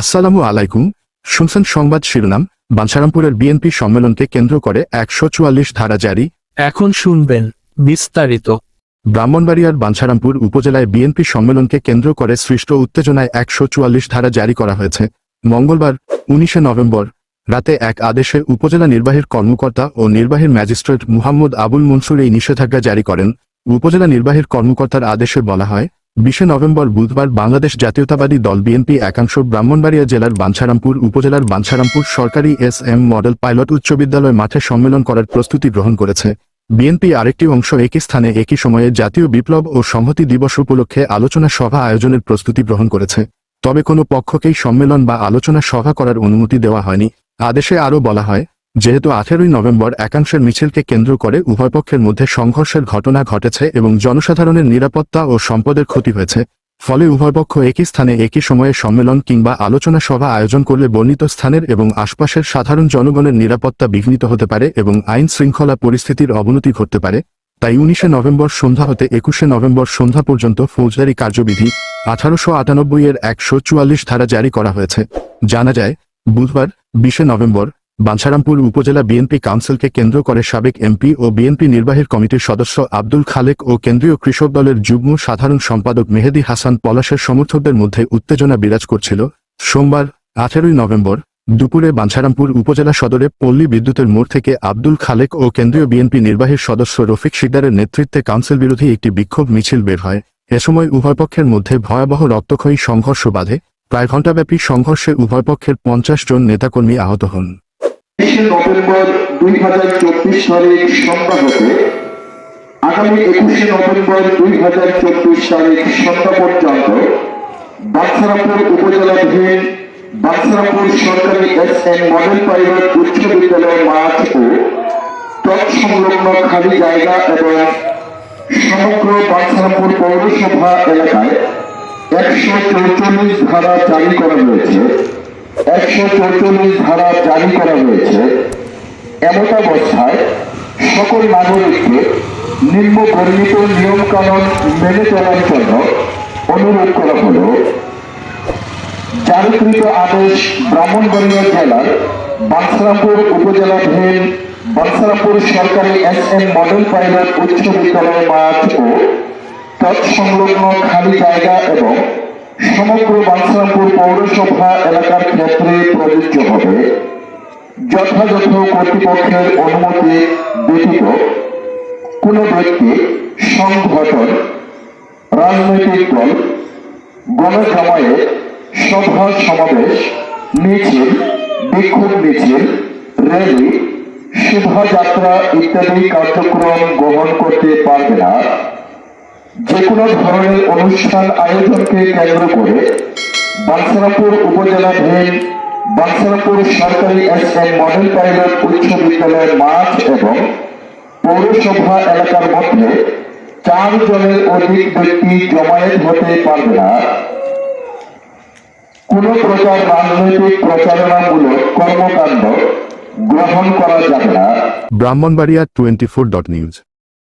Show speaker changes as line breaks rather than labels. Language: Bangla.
আসসালামু আলাইকুম। শুনছেন সংবাদ শিরোনাম। বাঞ্ছারামপুরের বিএনপি সম্মেলনকে কেন্দ্র করে ১৪৪ ধারা জারি।
এখন শুনবেন বিস্তারিত।
ব্রাহ্মণবাড়িয়ার বাঞ্ছারামপুর উপজেলায় বিএনপি সম্মেলনকে কেন্দ্র করে সৃষ্ট উত্তেজনায় ১৪৪ ধারা জারি করা হয়েছে। মঙ্গলবার ১৯ নভেম্বর রাতে এক আদেশে উপজেলা নির্বাহীর কর্মকর্তা ও নির্বাহী ম্যাজিস্ট্রেট মুহাম্মদ আবুল মনসুর এই নিষেধাজ্ঞা জারি করেন। উপজেলা নির্বাহীর কর্মকর্তার আদেশে বলা হয়, ২০ নভেম্বর বুধবার বাংলাদেশ জাতীয়তাবাদী দল বিএনপি একাংশ ব্রাহ্মণবাড়িয়া জেলার বাঞ্ছারামপুর উপজেলার বাঞ্ছারামপুর সরকারি এস.এম. মডেল পাইলট উচ্চ বিদ্যালয় মাঠে সম্মেলন করার প্রস্তুতি গ্রহণ করেছে। বিএনপি আরেকটি অংশ একই স্থানে একই সময়ে জাতীয় বিপ্লব ও সংহতি দিবস উপলক্ষে আলোচনা সভা আয়োজনের প্রস্তুতি গ্রহণ করেছে। তবে কোনো পক্ষকেই সম্মেলন বা আলোচনা সভা করার অনুমতি দেওয়া হয়নি। আদেশে আরও বলা হয়, যেহেতু ১৮ নভেম্বর একাংশের মিছিলকে কেন্দ্র করে উভয় পক্ষের মধ্যে সংঘর্ষের ঘটনা ঘটেছে এবং জনসাধারণের নিরাপত্তা ও সম্পদের ক্ষতি হয়েছে, ফলে উভয় পক্ষ একই স্থানে একই সময়ে সম্মেলন কিংবা আলোচনা সভা আয়োজন করলে বর্ণিত স্থানের এবং আশপাশের সাধারণ জনগণের নিরাপত্তা বিঘ্নিত হতে পারে এবং আইন শৃঙ্খলা পরিস্থিতির অবনতি ঘটতে পারে। তাই ১৯ নভেম্বর সন্ধ্যা হতে ২১ নভেম্বর সন্ধ্যা পর্যন্ত ফৌজদারি কার্যবিধি ১৮৯৮-এর ১৪৪ ধারা জারি করা হয়েছে। জানা যায়, বুধবার ২০ নভেম্বর বাঞ্ছারামপুর উপজেলা বিএনপি কাউন্সিলকে কেন্দ্র করে সাবেক এমপি ও বিএনপি নির্বাহী কমিটির সদস্য আব্দুল খালেক ও কেন্দ্রীয় কৃষক দলের যুগ্ম সাধারণ সম্পাদক মেহেদী হাসান পলাশের সমর্থকদের মধ্যে উত্তেজনা বিরাজ করছিল। সোমবার ১৮ নভেম্বর দুপুরে বাঞ্ছারামপুর উপজেলা সদরে পল্লী বিদ্যুতের মোড় থেকে আব্দুল খালেক ও কেন্দ্রীয় বিএনপি নির্বাহী সদস্য রফিক শিকদারের নেতৃত্বে কাউন্সিল বিরোধী একটি বিক্ষোভ মিছিল বের হয়। এ সময় উভয় পক্ষের মধ্যে ভয়াবহ রক্তক্ষয়ী সংঘর্ষ বাধে। প্রায় ঘণ্টাব্যাপী সংঘর্ষে উভয় পক্ষের ৫০ জন নেতাকর্মী আহত হন।
২০ নভেম্বর ২০২৪ তারিখ সন্ধ্যা হতে আগামী ২১ নভেম্বর ২০২৪ তারিখ সন্ধ্যা পর্যন্ত বাঞ্ছারামপুর উপজেলাধীন বাঞ্ছারামপুর সরকারি এস.এম. মডেল পাইলট উচ্চ বিদ্যালয় মাঠ ও তৎসংলগ্ন খালি জায়গা এবং সমগ্র বাঞ্ছারামপুর পৌরসভা এলাকায় ১৪৪ ধারা জারি করা হয়েছে। ১৪৪ ধারা জারি করা হয়েছে। এমতাবস্থায় সকল নাগরিককে নিম্ন বর্ণিত নিয়মকানুন মেনে চলার জন্য অনুরোধ করা হল। জারিকৃত আদেশ ব্রাহ্মণবাড়িয়া জেলার বাঞ্ছারামপুর উপজেলাধীন বাঞ্ছারামপুর সরকারি এস.এম. মডেল পাইলট উচ্চ বিদ্যালয় মাঠ ও তৎসংলগ্ন খালি জায়গা এবং সমগ্র বাঞ্ছারামপুর পৌরসভা এলাকার ক্ষেত্রে প্রযোজ্য হবে। যথাযথ কর্তৃপক্ষের অনুমতি ব্যতীত কোন ব্যক্তি, সংগঠন, রাজনৈতিক দল, গণজামায়াত, সভা সমাবেশ, মিছিল, বিক্ষোভ মিছিল, র্যালি, শোভাযাত্রা ইত্যাদি কার্যক্রম গ্রহণ করতে পারবে না। যে কোনো ধরনের অনুষ্ঠান আয়োজনকে কেন্দ্র করে বাঞ্ছারামপুর উপজেলাধীন বাঞ্ছারামপুর সরকারি এস.এম. মডেল পাইলট উচ্চ বিদ্যালয়ের মাঠ এবং পৌরসভা এলাকার মধ্যে ৪ জনের অধিক ব্যক্তি জমায়েত হতে পারবে না। কোন প্রকার রাজনৈতিক প্রচারণামূলক কর্মকাণ্ড গ্রহণ করা যাবে না।
ব্রাহ্মণবাড়িয়া 24.নিউজ।